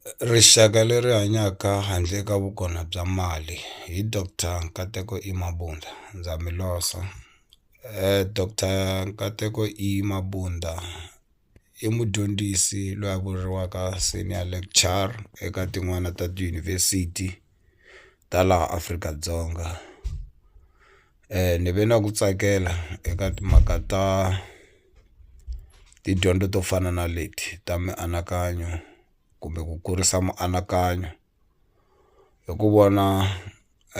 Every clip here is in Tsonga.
Rixaka leri hanyaka handle ka vukona bya mali hi Dr. Nkateko E Mabunda. Ndza mi losa. Dr. Nkateko E Mabunda i mudyondzisi loyi a vuriwaka senior lecturer eka tin'wana ta tiyunivhesiti ta laha Afrika-Dzonga. Ni ve na ku tsakela eka timhaka ta tidyondzo to fana na leti ta mianakanyo kumbe ku kurisa mianakanyo hi ku vona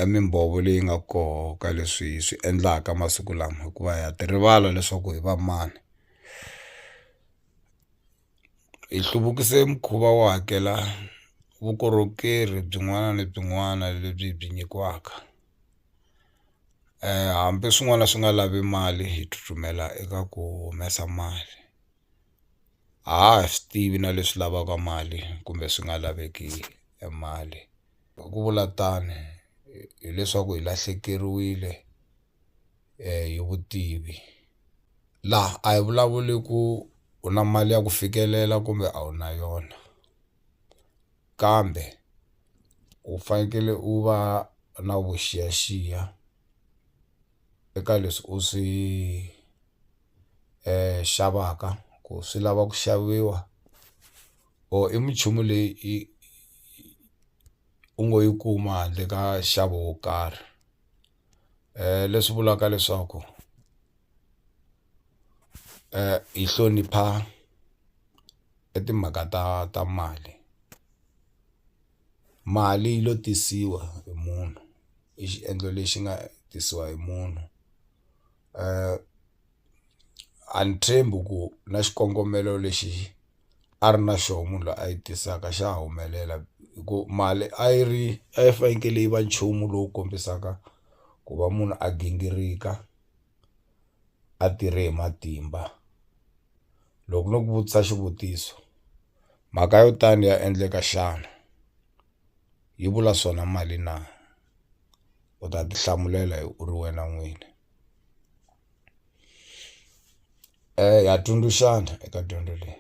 mimbhovo leyi nga koho ka leswi hi swi endlaka masiku lama hikuva ha ti rivala leswaku hi va mani. Hi hluvukise mukhuva wo hakela vukorhokeri byin'wana ni byin'wana lebyi hi byi nyikiwaka. Hambi swin'wana swi nga lavi mali hi tsutsumela eka ku humesa mali. A ha swi tivi na leswi lavaka mali kumbe swi nga laveki mali. Hi ku vula tano hileswaku hi lahlekeriwile hi vutivi. Laha a hi vulavuli ku u na mali ya ku fikelela kumbe a wu na yona, kambe u fanekele u va na vuxiyaxiya eka leswi u swi xavaka ku swi lava ku xaviwa or i minchumu leyi u ngo yi kuma handle ka nxavo wo karhi. Leswi vulaka leswaku hi hlonipha timhaka ta mali. Mali yi lo tisiwa hi munhu i xiendlo lexi nga tisiwa hi munhu. A ni tshembi ku na xikongomelo lexi a ri na xona munhu loyi a yi tisaka xa ha humelela hi ku mali a yi fanekele yi va nchumu lowu kombisaka ku va munhu a gingirika a tirhe hi matimba. Loko no ku vutisa xivutiso, mhaka yo tani ya endleka xana yi vula swona mali na? U ta ti hlamulela u ri wena n'wini. Ha tsundzuxana eka dyondzo leyi,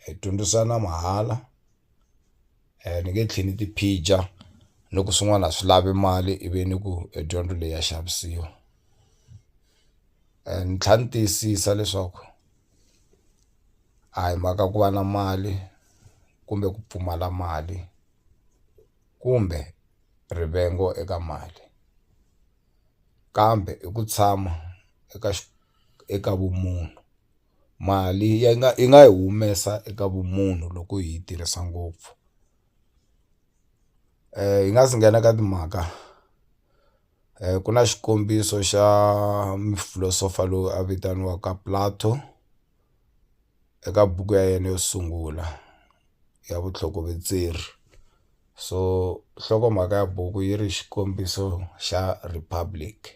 hi dyondzisana mahala. Ni nge tlheli ni ti phija loko swin'wana a swi lavi mali ivi ni ku dyondzo leyi ya xavisiwa. Ni tlhela ni tiyisisa leswaku a hi mhaka ku va na mali kumbe ku pfumala mali kumbe rivengo eka mali, kambe i ku tshama eka vumunhu. Mali yi nga hi humesa eka vumunhu loko hi yi tirhisa ngopfu. Hi nga si nghena ka timhaka, ku na xikombiso xa mufilosofa loyi a vitaniwaka Plato eka buku ya yena yo sungula ya vutlhokovetseri. So nhlokomhaka ya buku yi ri xikombiso xa Republic.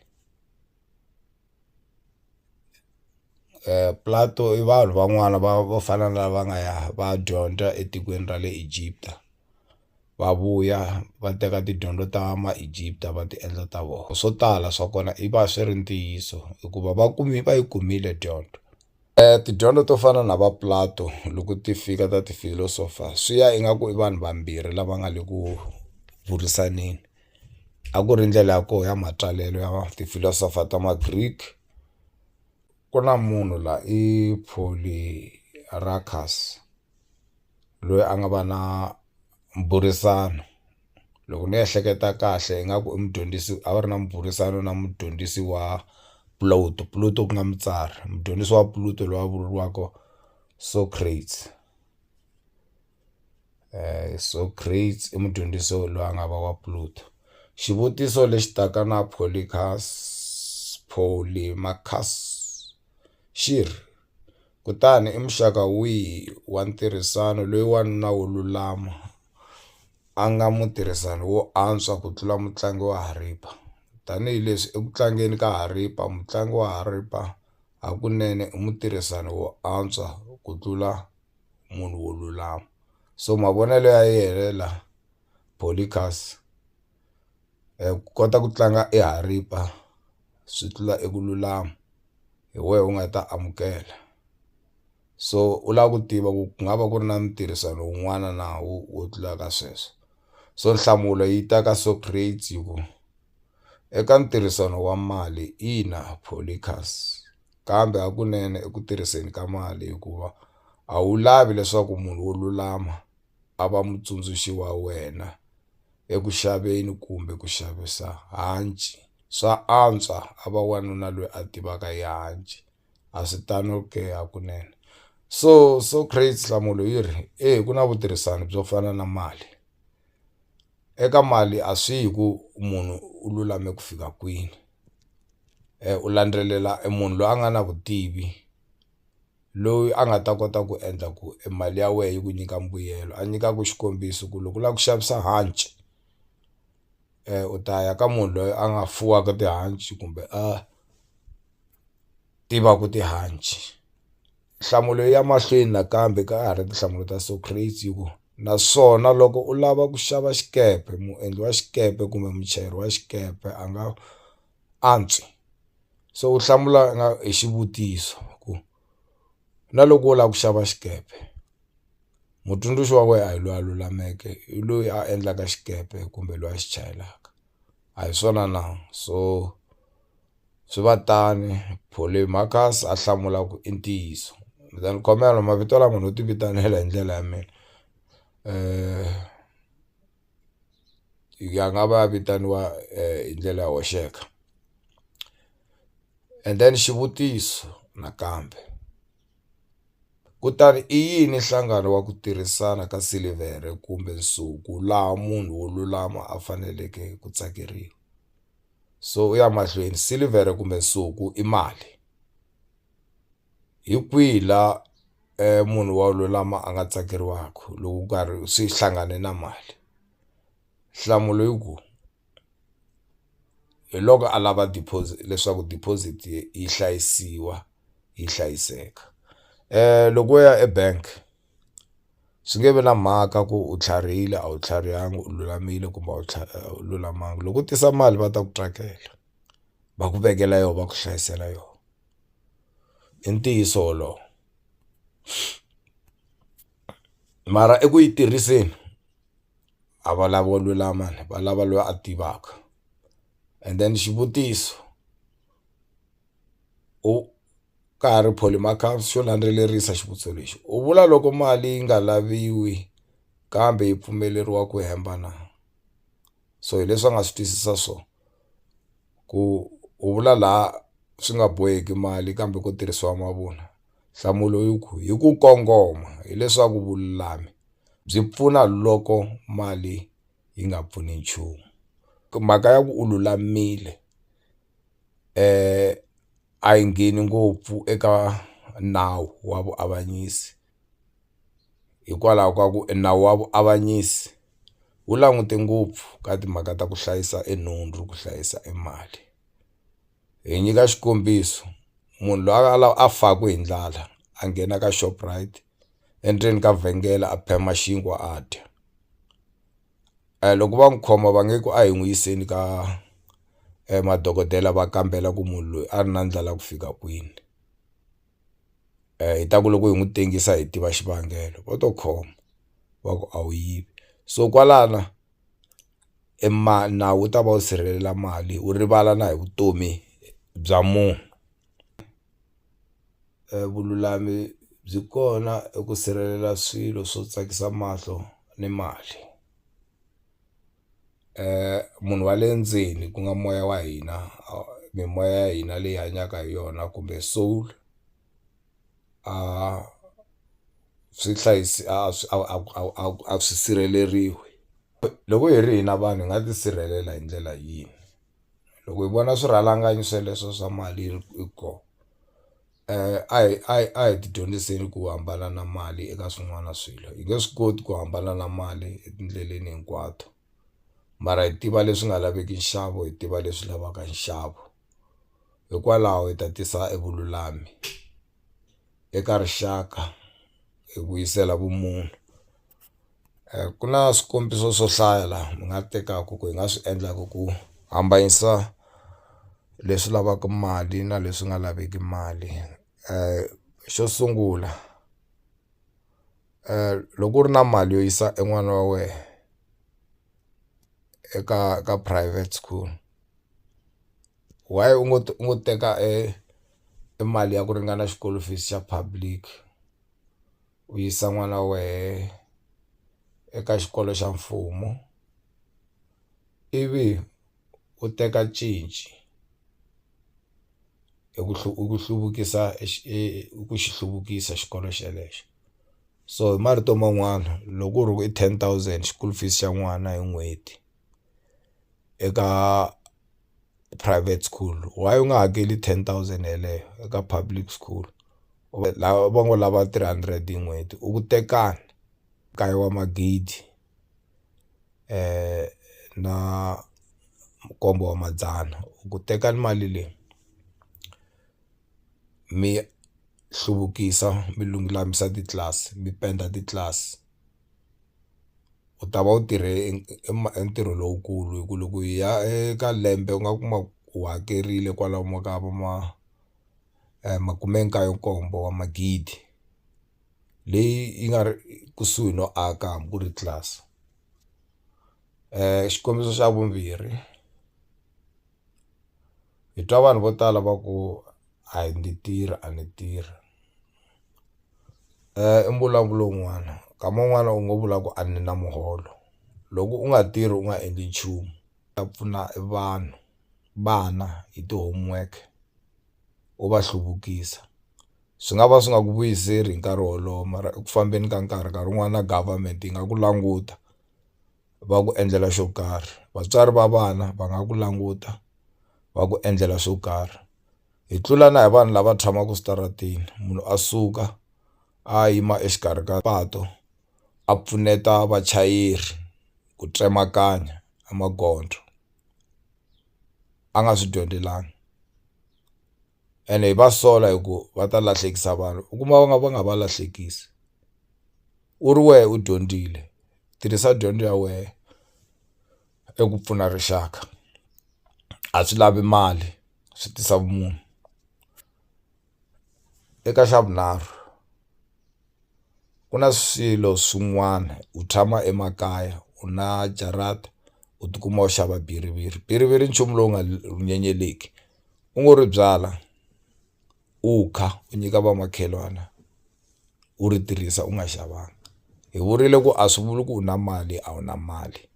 Plato i vanhu van'wana vo fana na lava nga ya va dyondza etikweni ra le Egypt, va vuya va teka tidyondzo ta ma-Egypt va ti endla ta vona. Swo tala swa kona i va swi ri ntiyiso hikuva va yi kumile dyondzo. Tidyondzo to fana na va Plato loko ti fika ta ti-philosopher swi ya ingaku i vanhu vambirhi lava nga le ku vurisaneni. A ku ri ndlela ya koho ya matsalelo ya ti-philosopher ta ma-Greek. Ku na munhu la i Polyarchus loyi a nga va na mburisano. Loko ni ehleketa kahle ingaku i mudyondzisi a va ri na mburisano na mudyondzisi wa Plato. Plato ku nga mutsari, mudyondzisi wa Plato loyi a vuriwaka Socrates. Socrates i mudyondzisi loyi a nga va wa Plato. Xivutiso lexi taka na Polymarchus xi ri, kutani i muxaka wihi wa ntirhisano loyi wanuna wo lulama a nga mutirhisani wo antswa ku tlula mutlangi wa haripa? Tanihileswi eku tlangeni ka haripa mutlangi wa haripa hakunene i mutirhisani wo antswa ku tlula munhu wo lulama. So mavonelo ya yena Polycarpus ku kota ku tlanga haripa swi tlula eku lulama, hi wehe u nga ta amukela. So u lava ku tiva ku nga va ku ri na ntirhisano wun'wana na wo tlula ka sweswo. So nhlamulo yi ta ka Socrates hi ku eka ntirhisano wa mali ina Polycus, kambe hakunene eku tirhiseni ka mali hikuva a wu lavi leswaku munhu wo lulama a va mutsundzuxi wa wena eku xaveni kumbe ku xavisa hanci. Swa antswa a va wanuna loyi a tivaka hi hanci, a swi tano ke hakunene. So Socrates nhlamulo yi ri ku na vutirhisani byo fana na mali. Eka mali a swi hi ku munhu u lulame ku fika kwini, u landzelela munhu loyi a nga na vutivi, loyi a nga ta kota ku endla ku mali ya wena yi ku nyika mbuyelo. A nyikaku xikombiso ku loko u lava ku xavisa hanci u ta ya ka munhu loyi a nga fuwaka tihanci kumbe a tivaka tihanci. Nhlamulo ya mahlweni nakambe ka ha ri tinhlamulo ta Socrates hi ku naswona loko u lava ku xava xikepe, muendli wa xikepe kumbe muchayeri wa xikepe a nga antswi. So u hlamula hi xivutiso ku na loko u lava ku xava xikepe, mutsundzuxi wa wena a hi loyi a lulameke, hi loyi a endlaka xikepe kumbe loyi a xi chayelaka, a hi swona na? So swi va tani. Polymarchus a hlamula ku i ntiyiso. Then khomela mavito lama no ti vitanela hi ndlela ya mina ya nga va ya vitaniwa hi ndlela ya hoxeka. And then xivutiso nakambe, kutani i yini nhlangano wa ku tirhisana ka silivhere kumbe nsuku laha munhu wo lulama a faneleke ku tsakeriwa? So u ya mahlweni, silivhere kumbe nsuku i mali. Hi kwihi la munhu wa lulama a nga tsakeriwaka loko ku karhi swi hlangane na mali? Nhlamulo yi ku hi loko a lava leswaku deposit yi hlayisiwa yi hlayiseka. Loko u ya ebank swi nge vi na mhaka ku u tlharihile a wu tlharihanga, u lulamile kumbe a wu lulamanga. Loko u tisa mali va ta ku tsakela, va ku vekela yona, va ku hlayisela yona. I ntiyiso wolowo. Mara eku yi tirhiseni a va lava wo lulama, va lava loyi a tivaka. And then xivutiso, ka ha ri Polymarchus xo landzelerisa xivutiso lexi, u vula loko mali yi nga laviwi kambe yi pfumeleriwa ku hemba na? So hi leswi a nga swi twisisa swona ku u vula laha swi nga boheki mali kambe ku tirhisiwa mavunwa. Nhlamulo yi ku hi ku kongoma hileswaku vululami byi pfuna loko mali yi nga pfuni nchumu. Mhaka ya ku u lulamile a yi ngheni ngopfu eka nawu wa vuavanyisi, hikwalaho ka ku nawu wa vuavanyisi wu langute ngopfu ka timhaka ta ku hlayisa nhundzu, ku hlayisa mali. Hi nyika xikombiso, munhu loyi a faka hi ndlala a nghena ka Shoprite endzeni ka vhengele a phema xinkwa a dya. Loko va n'wi khoma va nge ku a hi n'wi yiseni ka madokodela va kambela ku munhu loyi a ri na ndlala ku fika kwini. Hi ta ku loko hi n'wi tengisa hi tiva xivangelo va to khoma va ku a wu yivi. So kwalana nawu wu ta va wu sirhelela mali, wu rivala na hi vutomi bya munhu. Vululami byi kona eku sirhelela swilo swo tsakisa mahlo ni mali. Munhu wa le ndzeni ku nga moya wa hina, mimoya ya hina leyi hanyaka hi yona kumbe soul, a swi sirheleriwi. Loko hi ri hina vanhu hi nga tisirhelela hi ndlela yini? Loko hi vona swirhalanganyi sweleswo swa mali yi kona, a hi ti dyondziseni ku hambana na mali eka swin'wana swilo. Hi nge swi koti ku hambana na mali etindleleni hinkwato, mara hi tiva leswi nga laveki nxavo, hi tiva leswi lavaka nxavo. Hikwalaho hi ta tisa evululami eka rixaka, hi vuyisela vumunhu. Ku na swikombiso swo hlaya laha mi nga tekaka ku hi nga swi endlaka ku hambanyisa leswi lavaka mali na leswi nga laveki mali. Xo sungula loko u ri na mali yo yisa en'wana wa wena eka private school, why u ngo teka e mali ya ku ringana xikolo fees xa public u yisa n'wana wa wehe eka xikolo xa mfumo, ivi u teka cinci ku hluvukisa ku xi hluvukisa xikolo xelexo. So hi marito man'wana loko u ri ku i 10,000 school fees xa n'wana hi n'hweti eka private school, why u nga hakeli 10,000 yeleyo eka public school lava va ngo lava 300 hi n'hweti? U ku tekani nkaye wa magidi na nkombo wa madzana, u ku tekani mali leyi mi hluvukisa mi lulamisa titlilasi mi penda titlilasi, u ta va u tirhe ntirho lowukulu. Hi ku loko hi ya eka lembe u nga kuma u hakerile kwalomu ka va 97 wa magidi, leyi yi nga ri kusuhi no aka hambi ku ri tlilasi. Xikombiso xa vumbirhi, hi twa vanhu vo tala va ku a ni tirhi a ni tirhi. I mbulavulo wun'wana, nkama wun'wana u ngo vula ku a ni na muholo. Loko u nga tirhi u nga endli nchumu ta pfuna vana hi ti-homework u va hluvukisa. Swi nga va swi nga ku vuyiseli hi nkarhi wolowo, mara eku fambeni ka nkarhi wun'wana na government yi nga ku languta va ku endlela xo karhi. Vatswari va vana va nga ku languta va ku endlela swo karhi. Hi tlula na hi vanhu lava tshamaka switarateni, munhu a suka a yima exikarhi ka patu a pfuneta vachayeri ku tsemakanya magondzo a nga swi dyondzelanga, ene hi va sola hi ku va ta lahlekisa vanhu. U kuma va nga va lahlekisi. U ri wehe u dyondzile, tirhisa dyondzo ya wehe eku pfuna rixaka, a swi lavi mali, swi tisa vumunhu. Eka xa vunharhu, ku na swilo swin'wana u tshama emakaya u na jarata u tikuma u xava bhiriviri. Bhiriviri nchumu lowu nga nyenyeleki, u ngo ri byala u kha u nyika vamakhelwana u ri tirhisa u nga xavanga. Hi vurile ku a swi vuli ku u na mali a wu na mali,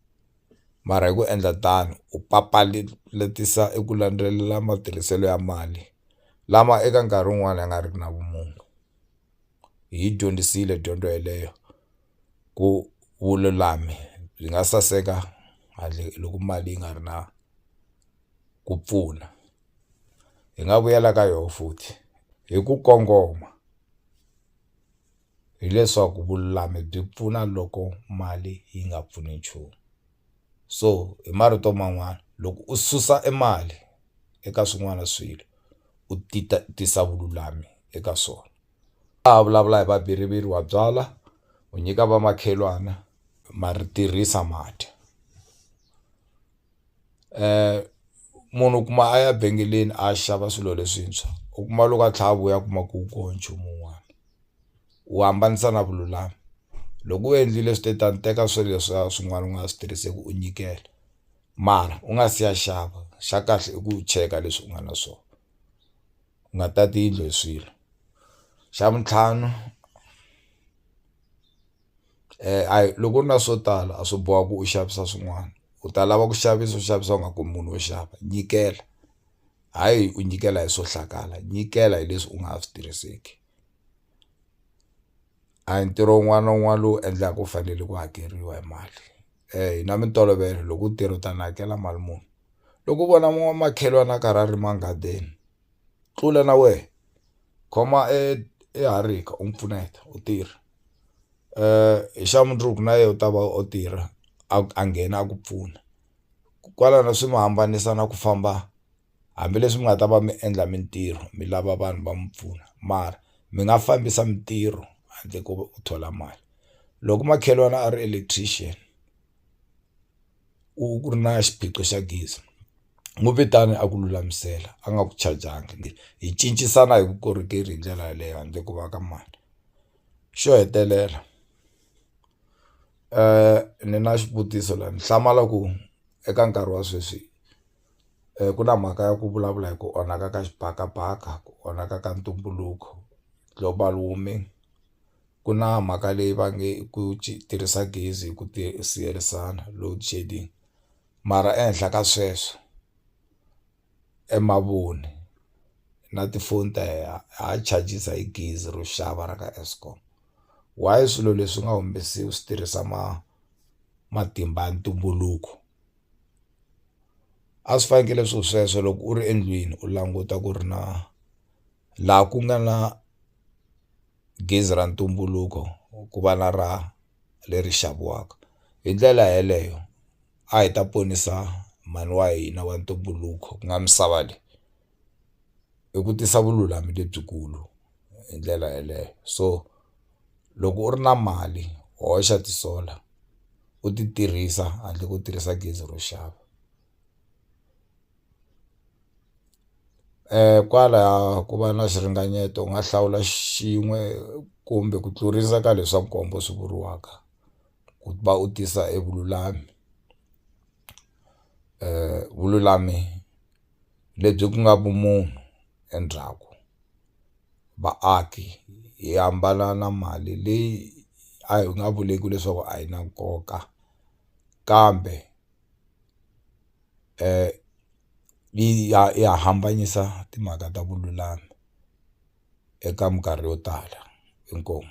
mara hi ku endla tano u papalatisa eku landzelela matirhiselo ya mali lama eka nkarhi wun'wani ya nga ri na vumunhu. Hi dyondzisile dyondzo yeleyo ku vululami byi nga saseka handle loko mali yi nga ri na ku pfuna. Hi nga vuyela ka yona futhi hi ku kongoma hileswaku vululami byi pfuna loko mali yi nga pfuni nchumu. So hi marito man'wana loko u susa e mali eka swin'wana swilo u tisa vululami eka swona. A vulavula hi vabiriviri wa byala u nyika vamakhelwana ma ri tirhisa mati. Munhu u kuma a ya vhengeleni a xava swilo leswintshwa, u kuma loko a tlhela a vuya a kuma ku kona nchumu wun'wana. U hambanisa na vululami. Loko u endlile swi te tani teka swilo leswiya swin'wana u nga swi tirhiseki u nyikela, mara u nga si ya xava, xa kahle i ku cheka leswi u nga na swona, u nga tati yindlu hi swilo. Xa vuntlhanu, loko u ri na swo tala a swi boha ku u xavisa swin'wana. U ta lava ku xavisa u xavisa u nga kumi munhu wo xava, nyikela. Hayi u nyikela hi swo hlakala, nyikela hi leswi u nga swi tirhiseki. A hi ntirho wun'wana na wun'wana lowu endlaka u fanele ku hakeriwa hi mali. Hi na mintolovelo loko u tirha u ta ni hakela mali muni. Loko u vona makhelwani a karhi a rima nghadini, tlula na wehe khoma harika u n'wi pfuneta u tirha. Hi xa mundzuku na yena u ta va u tirha a nghena a ku pfuna. Kwalano swi mi hambanisa na ku famba hambileswi mi nga ta va mi endla mintirho mi lava vanhu va mi pfuna, mara mi nga fambisa mintirho handle ko u thola mali. Loko makhelwani a ri electrician ku ri na xiphiqo xa gezi, n'wi vitani a ku lulamisela a nga ku chajanga. Hi cincisana hi vukorhokeri hi ndlela yaleyo handle ko va ka mali. Xo hetelela, Ni na xivutiso la ni hlamala ku eka nkarhi wa sweswi ku na mhaka ya ku vulavula hi ku onhaka ka xibakabaka, ku onhaka ka ntumbuluko, global warming. Ku na mhaka leyi va nge ku tirhisa gezi ku siyerisana, load shedding. Mara ehenhla ka sweswo emavoni na tifoni ta ha chajisa hi gezi ro xava ra ka Eskom. Why swilo leswi nga humesiwi swi tirhisa matimba ya ntumbuluko? A swi fanekele sweswo loko u ri endlwini u languta ku ri na laha ku nga na gezi ra ntumbuluko ku va na ra leri xaviwaka. Hi ndlela yeleyo a hi ta ponisa mhani wa hina wa ntumbuluko ku nga misava leyi hi ku tisa vululami lebyikulu hi ndlela yeleyo. So loko u ri na mali hoxa ti-solar u ti tirhisa handle ko tirhisa gezi ro xava. Kwalaya ku va na xiringanyeto u nga hlawula xin'we kumbe ku tlurisa ka leswa nkombo swi vuriwaka ku va u tisa evululami. Vululami lebyi ku nga vumunhu endzhaku. Vaaki hi hambana na mali leyi a hi nga vuleki leswaku a yi na nkoka, kambe ya hambanyisa timhaka ta vululami eka minkarhi yo tala. Inkomu.